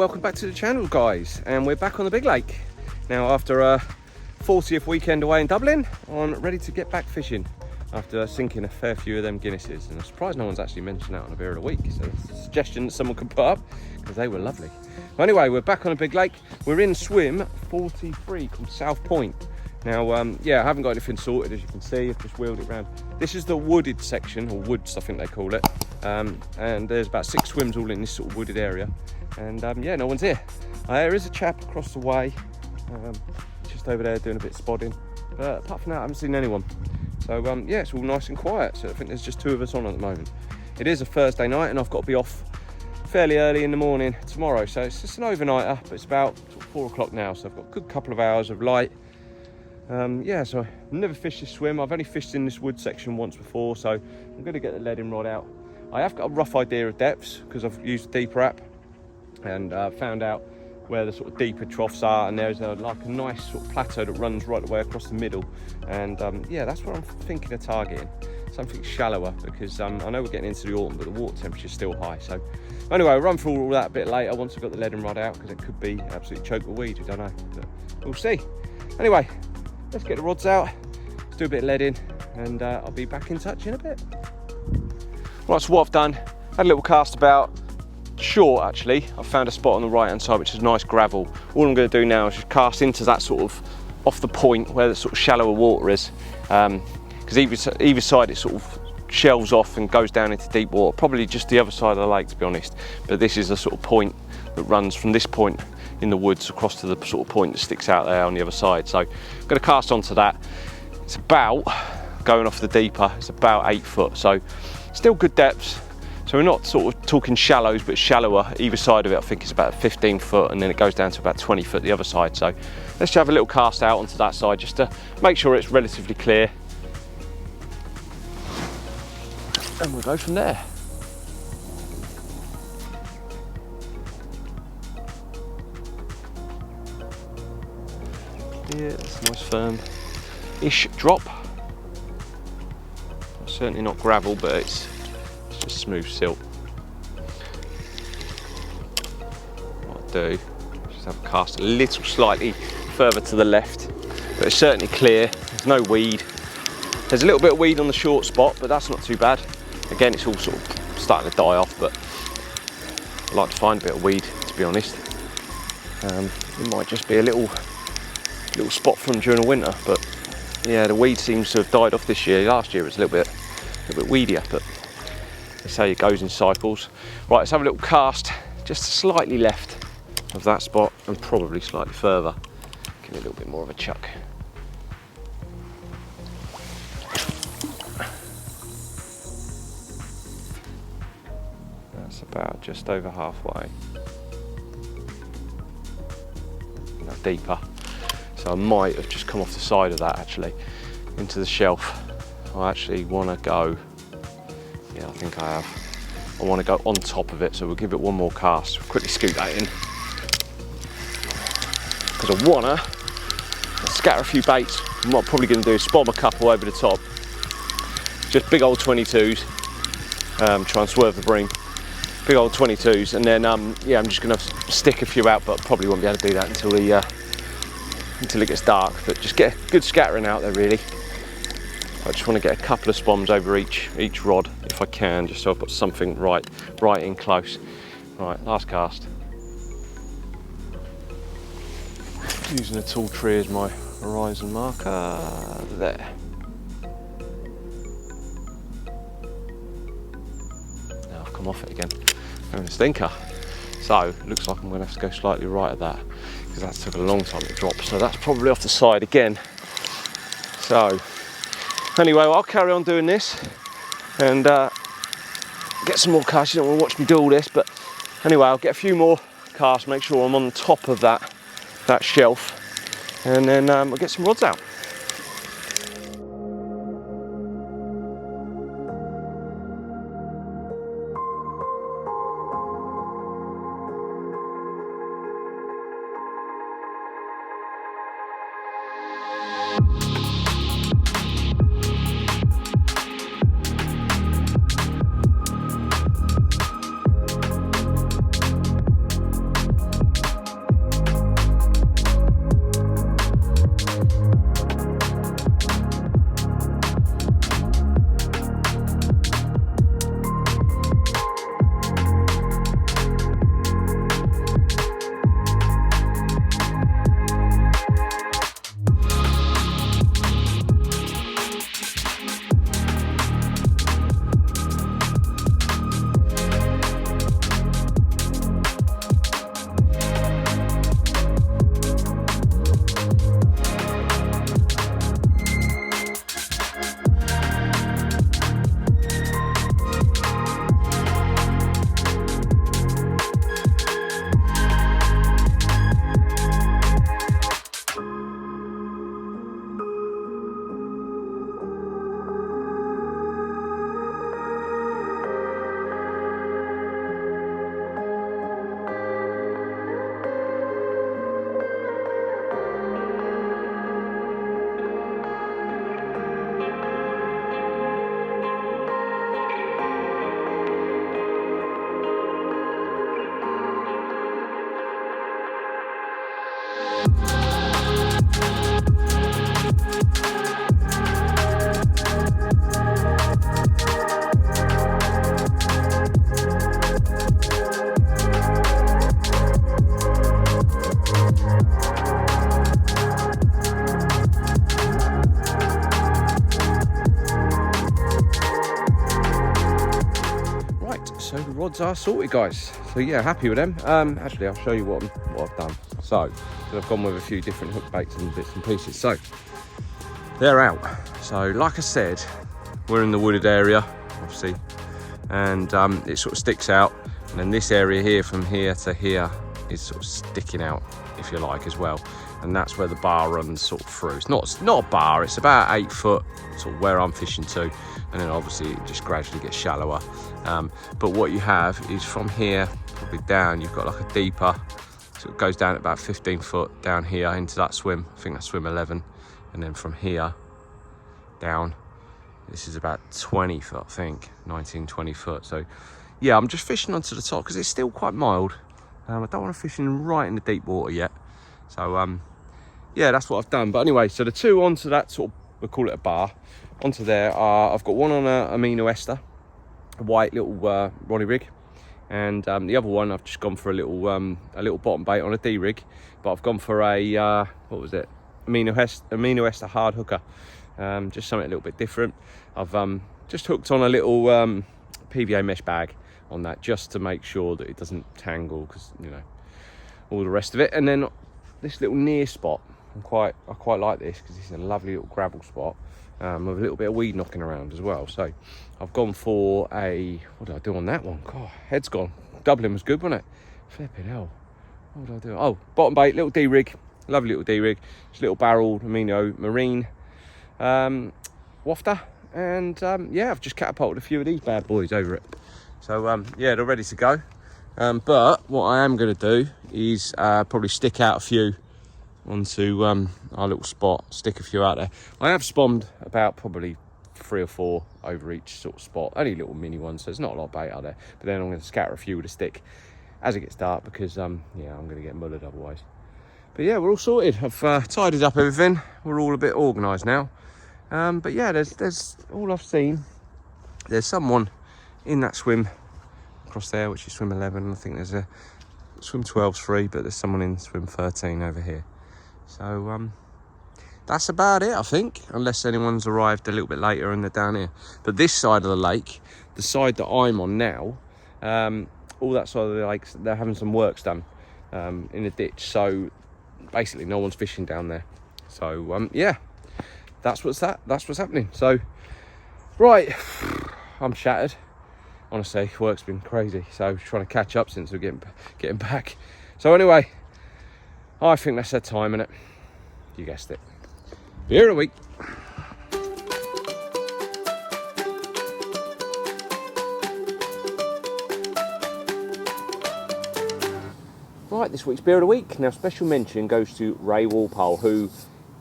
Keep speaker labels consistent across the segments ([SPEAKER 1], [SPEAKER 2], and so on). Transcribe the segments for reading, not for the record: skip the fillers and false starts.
[SPEAKER 1] welcome back to the channel, guys, and we're back on the big lake now after a 40th weekend away in Dublin. I'm ready to get back fishing after sinking a fair few of them Guinnesses, and I'm surprised no one's actually mentioned that on a beer of the week, so it's a suggestion that someone could put up because they were lovely. But anyway, we're back on a big lake. We're in swim 43 called South Point. Now, yeah, I haven't got anything sorted, as you can see. I've just wheeled it around. This is the wooded section, or woods, I think they call it. And there's about 6 swims all in this sort of wooded area. And yeah, no one's here. There is a chap across the way, just over there doing a bit of spodding. But apart from that, I haven't seen anyone. So yeah, it's all nice and quiet. So I think there's just 2 of us on at the moment. It is a Thursday night, and I've got to be off fairly early in the morning tomorrow. So it's just an overnighter, but it's about 4 o'clock now. So I've got a good couple of hours of light. Yeah, so I've never fished this swim. I've only fished in this wood section once before, so I'm going to get the leading rod out. I have got a rough idea of depths because I've used a deeper app and found out where the sort of deeper troughs are, and there's like a nice sort of plateau that runs right the way across the middle. And yeah, that's what I'm thinking of targeting, something shallower, because I know we're getting into the autumn, but the water temperature's still high. So anyway, I'll run through all that a bit later once I've got the leading rod out, because it could be absolutely choked with weed, we don't know, but we'll see. Anyway, let's get the rods out, let's do a bit of leading, and I'll be back in touch in a bit. Right, so what I've done, had a little cast about, short actually. I've found a spot on the right hand side which is nice gravel. All I'm going to do now is just cast into that sort of off the point where the sort of shallower water is, because either side it sort of shelves off and goes down into deep water, probably just the other side of the lake to be honest, but this is a sort of point that runs from this point in the woods across to the sort of point that sticks out there on the other side. So I'm going to cast onto that. It's about, going off the deeper, it's about 8 foot, so still good depths. So we're not sort of talking shallows, but shallower. Either side of it I think is about 15 foot, and then it goes down to about 20 foot the other side. So let's just have a little cast out onto that side just to make sure it's relatively clear, and we'll go from there. Yeah, that's a nice firm-ish drop. Certainly not gravel, but it's just smooth silt. What I'll do, just have a cast a little slightly further to the left, but it's certainly clear. There's no weed. There's a little bit of weed on the short spot, but that's not too bad. Again, it's all sort of starting to die off, but I like to find a bit of weed, to be honest. It might just be a little spot from during the winter, but yeah, the weed seems to have died off this year. Last year it was a little bit weedier, but they say it goes in cycles. Right, let's have a little cast just slightly left of that spot and probably slightly further. Give it a little bit more of a chuck. That's about just over halfway. Now deeper. So I might have just come off the side of that actually into the shelf. I actually want to go, yeah, I think I have. I want to go on top of it, so we'll give it one more cast. We'll quickly scoot that in, because I want to scatter a few baits. What I'm probably going to do is spom a couple over the top. Just big old 22s, try and swerve the bream. Big old 22s, and then yeah, I'm just going to stick a few out, but probably won't be able to do that until it gets dark, but just get a good scattering out there really. I just want to get a couple of spoms over each rod if I can, just so I've got something right in close. Right, last cast. Using a tall tree as my horizon marker, there. Now I've come off it again, having a stinker. So, looks like I'm going to have to go slightly right at that, because that took a long time to drop, so that's probably off the side again. So anyway, I'll carry on doing this and get some more casts. You don't want to watch me do all this, but anyway, I'll get a few more casts, make sure I'm on top of that shelf, and then I'll get some rods out. rods are sorted, guys. So yeah, happy with them. Actually, I'll show you what I've done. So I've gone with a few different hook baits and bits and pieces. So they're out. So like I said, we're in the wooded area, obviously, and it sort of sticks out. And then this area here, from here to here, is sort of sticking out, if you like, as well. And that's where the bar runs sort of through. It's not a bar, it's about 8 foot, sort of where I'm fishing to. And then obviously it just gradually gets shallower. But what you have is from here, probably down, you've got like a deeper, so it goes down at about 15 foot down here into that swim. I think that's swim 11. And then from here down, this is about 20 foot, I think, 19, 20 foot. So yeah, I'm just fishing onto the top because it's still quite mild. I don't want to fish right in the deep water yet. So yeah, that's what I've done. But anyway, so the two onto that sort of, we'll call it a bar, onto there are, I've got one on a amino ester, a white little Ronnie rig, and the other one I've just gone for a little bottom bait on a D rig, but I've gone for a what was it, amino ester hard hooker, just something a little bit different. I've just hooked on a little PVA mesh bag on that, just to make sure that it doesn't tangle, because you know, all the rest of it. And then this little near spot, I quite like this because it's a lovely little gravel spot with a little bit of weed knocking around as well. So I've gone for a, what did I do on that one? God, head's gone. Dublin was good, wasn't it? Flipping hell. What did I do? Oh, bottom bait, little D rig, lovely little D rig, just a little barreled amino marine wafter, and yeah, I've just catapulted a few of these bad boys over it. So yeah, they're ready to go. But what I am going to do is probably stick out a few onto our little spot, stick a few out there. I have spawned about probably 3 or 4 over each sort of spot, only little mini ones, so there's not a lot of bait out there. But then I'm going to scatter a few with a stick as it gets dark, because yeah, I'm going to get mullered otherwise. But yeah, we're all sorted. I've tidied up everything. We're all a bit organised now. But yeah, there's all I've seen. There's someone in that swim across there, which is swim 11. I think there's a swim 12's free, but there's someone in swim 13 over here. So that's about it, I think, unless anyone's arrived a little bit later and they're down here. But this side of the lake, the side that I'm on now, all that side of the lake, they're having some works done in a ditch. So basically no one's fishing down there. So yeah, that's what's happening. So right, I'm shattered. Honestly, work's been crazy, so trying to catch up since we're getting back. So anyway, I think that's that time, innit? You guessed it. Beer of the week. Right, this week's beer of the week. Now, special mention goes to Ray Walpole, who,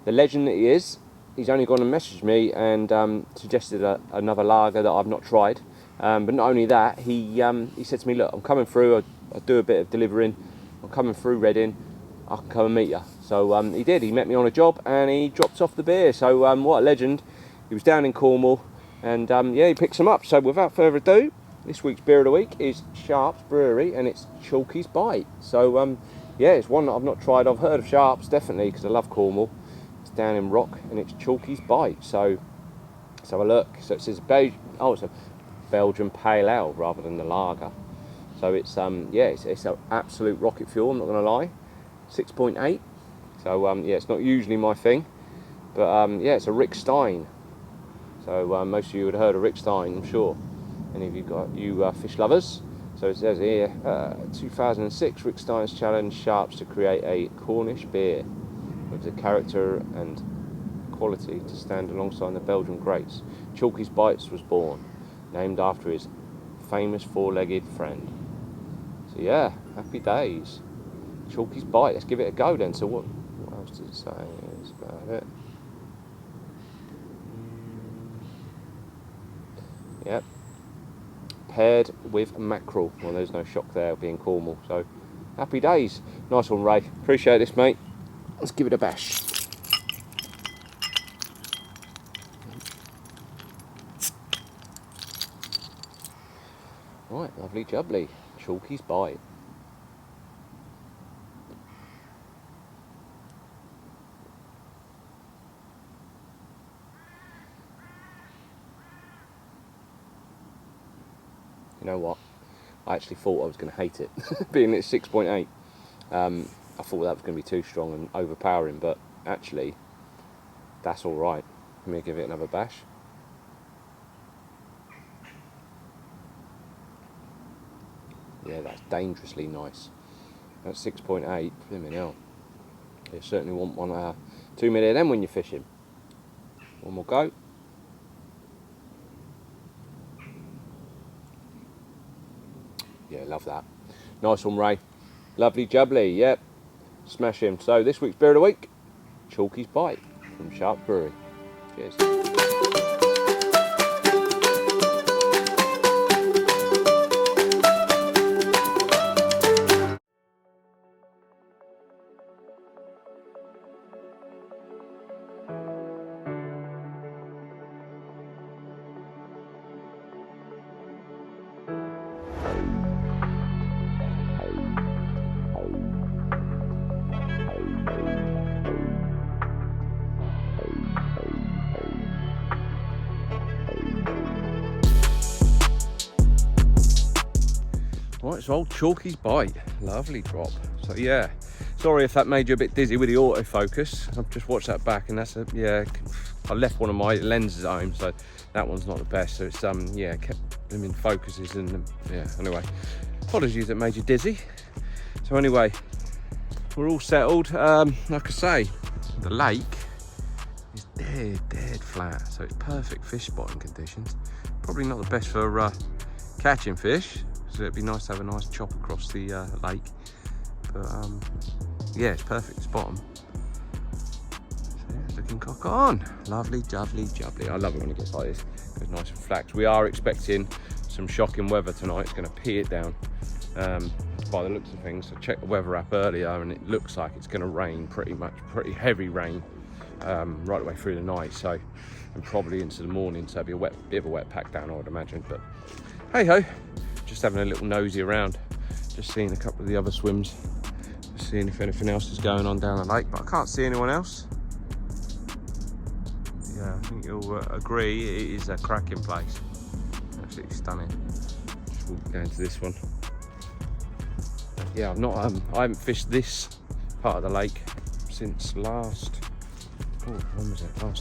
[SPEAKER 1] the legend that he is, he's only gone and messaged me and suggested another lager that I've not tried. But not only that, he said to me, look, I'm coming through, I do a bit of delivering, I'm coming through Reading, I can come and meet you. So he did, he met me on a job and he dropped off the beer. So what a legend. He was down in Cornwall and yeah, he picked some up. So without further ado, this week's beer of the week is Sharp's Brewery and it's Chalky's Bite. So yeah, it's one that I've not tried. I've heard of Sharp's, definitely, because I love Cornwall. It's down in Rock and it's Chalky's Bite. So let's have a look. So it says it's a Belgian Pale Ale rather than the lager. So it's yeah, it's an absolute rocket fuel, I'm not going to lie. 6.8. So yeah, it's not usually my thing, but yeah, it's a Rick Stein. So most of you would have heard of Rick Stein, I'm sure. Any of you fish lovers. So it says here, 2006, Rick Stein's challenged Sharps to create a Cornish beer with the character and quality to stand alongside the Belgian greats. Chalky's Bites was born, named after his famous four-legged friend. So yeah, happy days. Chalky's Bite, let's give it a go then. So what else does it say? That's about it. Yep. Paired with mackerel. Well, there's no shock there being Cornwall. So happy days. Nice one, Ray. Appreciate this, mate. Let's give it a bash. Right, lovely jubbly. Chalky's Bite. You know what? I actually thought I was going to hate it, being at 6.8. I thought that was going to be too strong and overpowering, but actually, that's all right. Let me give it another bash. Yeah, that's dangerously nice. That's 6.8. Blimey hell. You certainly want one, 2 mil of them when you're fishing. One more go. Yeah, love that. Nice one, Ray. Lovely jubbly, yep. Smash him. So this week's beer of the week, Chalky's Bite from Sharp Brewery. Cheers. Right, so old Chalky's Bite, lovely drop. So yeah, sorry if that made you a bit dizzy with the autofocus. I've just watched that back, and that's I left one of my lenses at home, so that one's not the best. So it's kept them in focuses, and yeah. Anyway, apologies that made you dizzy. So anyway, we're all settled. Like I say, the lake is dead flat, so it's perfect fish spotting conditions. Probably not the best for catching fish. So it'd be nice to have a nice chop across the lake, but yeah, it's perfect to spot them. So yeah, it's looking cock on. Lovely jubbly. I love it when it gets like this. It goes nice and flat. We are expecting some shocking weather tonight. It's going to pee it down by the looks of things. I checked the weather app earlier, and it looks like it's going to rain pretty heavy rain right the way through the night. So, and probably into the morning. So it'll be bit of a wet pack down, I would imagine. But hey ho. Just having a little nosy around, just seeing a couple of the other swims, just seeing if anything else is going on down the lake, but I can't see anyone else. Yeah, I think you'll agree it is a cracking place. Absolutely stunning. Just walk down to this one. Yeah, I haven't fished this part of the lake since last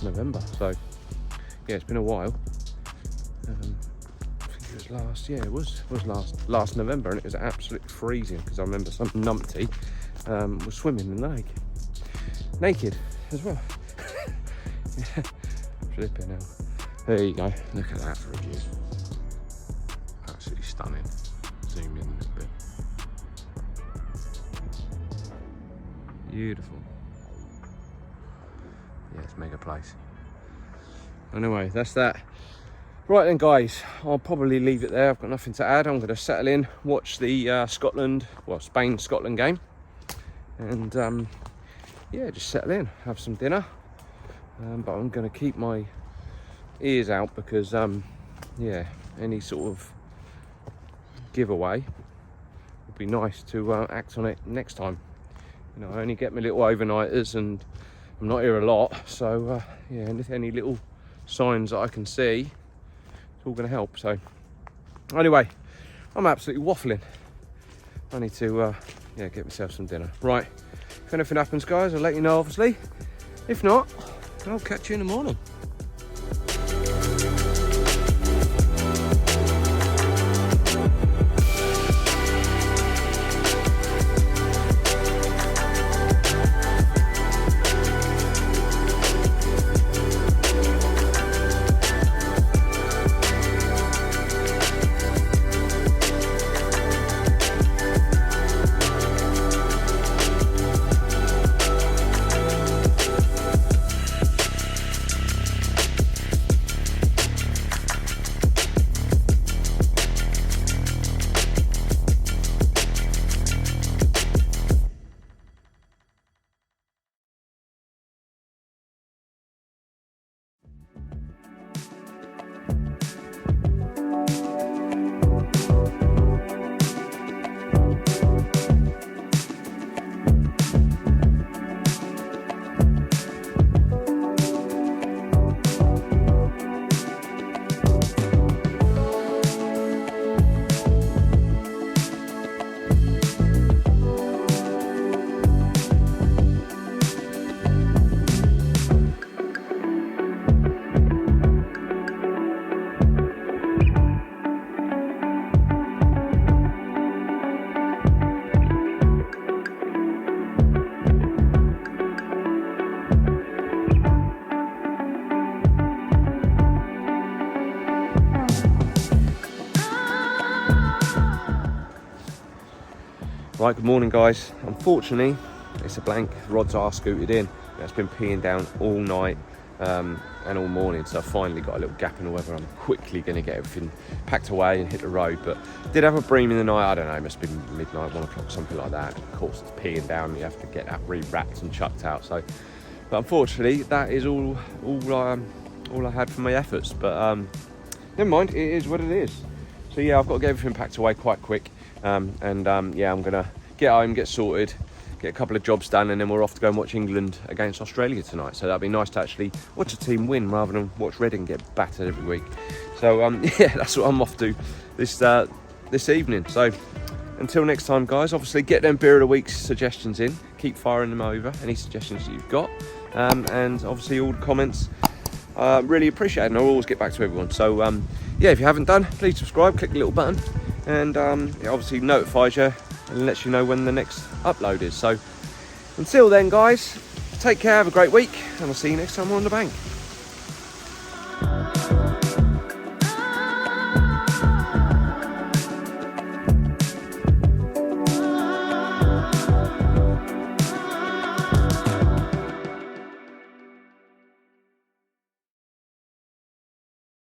[SPEAKER 1] November. So yeah, it's been a while. It was last November, and it was absolutely freezing because I remember some numpty was swimming in the lake naked as well. Yeah, flipping hell. There you go, look at that for a view. Absolutely stunning. Zoom in a little bit. Beautiful. Yeah, it's a mega place. Anyway, that's that. Right then guys, I'll probably leave it there. I've got nothing to add. I'm going to settle in, watch the Spain-Scotland game, and yeah, just settle in, have some dinner. But I'm going to keep my ears out because yeah, any sort of giveaway would be nice to act on it next time. You know, I only get my little overnighters, and I'm not here a lot, so yeah, and if any little signs that I can see, all going to help. So anyway, I'm absolutely waffling. I need to get myself some dinner. Right, if anything happens guys, I'll let you know obviously. If not, I'll catch you in the morning. Right, good morning guys. Unfortunately, it's a blank. Rods are scooted in. It's been peeing down all night and all morning, so I finally got a little gap in the weather. I'm quickly going to get everything packed away and hit the road, but did have a bream in the night. I don't know, it must have been midnight, 1 o'clock, something like that. Of course, it's peeing down, you have to get that re-wrapped and chucked out. So, but unfortunately, that is all I had for my efforts. But never mind, it is what it is. So yeah, I've got to get everything packed away quite quick. Yeah, I'm gonna get home, get sorted, get a couple of jobs done, and then we're off to go and watch England against Australia tonight. So that'll be nice to actually watch a team win rather than watch Reading get battered every week. So yeah, that's what I'm off to this evening. So until next time, guys, obviously get them beer of the week suggestions in. Keep firing them over, any suggestions that you've got, and obviously all the comments. Really appreciate it, and I'll always get back to everyone. So yeah, if you haven't done, please subscribe, click the little button, and it obviously notifies you and lets you know when the next upload is. So until then, guys, take care, have a great week, and I'll see you next time on the bank.